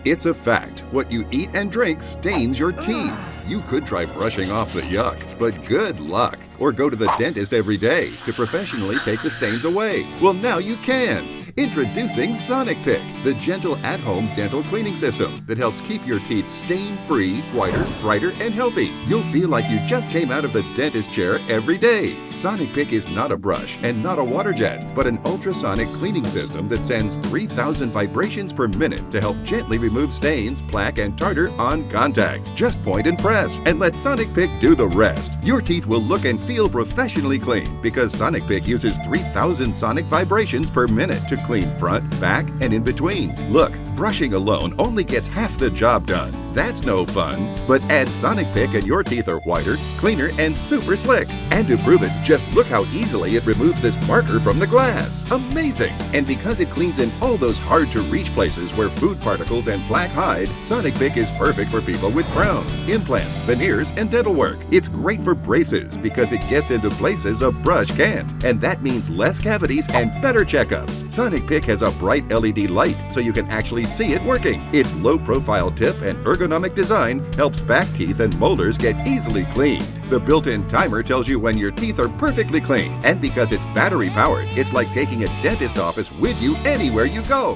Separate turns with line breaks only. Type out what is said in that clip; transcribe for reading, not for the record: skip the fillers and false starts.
It's a fact. What you eat and drink stains your teeth. You could try brushing off the yuck, but good luck. Or go to the dentist every day to professionally take the stains away. Well, now you can. Introducing sonicpic, the gentle at-home dental cleaning system that helps keep your teeth stain-free, whiter, brighter, and healthy. You'll feel like you just came out of the dentist chair every day. sonicpic is not a brush and not a water jet, but an ultrasonic cleaning system that sends 3,000 vibrations per minute to help gently remove stains, plaque, and tartar on contact. Just point and press, and let sonicpic do the rest. Your teeth will look and feel professionally clean because sonicpic uses 3,000 sonic vibrations per minute to clean front, back, and in between. Look, brushing alone only gets half the job done. That's no fun. But add sonicpic and your teeth are whiter, cleaner, and super slick. And to prove it, just look how easily it removes this marker from the glass. Amazing! And because it cleans in all those hard-to-reach places where food particles and plaque hide, sonicpic is perfect for people with crowns, implants, veneers, and dental work. It's great for braces because it gets into places a brush can't. And that means less cavities and better checkups. sonicpic has a bright LED light so you can actually see it working. Its low-profile tip and ergonomic design helps back teeth and molars get easily cleaned. The built-in timer tells you when your teeth are perfectly clean. And because it's battery-powered, it's like taking a dentist office with you anywhere you go.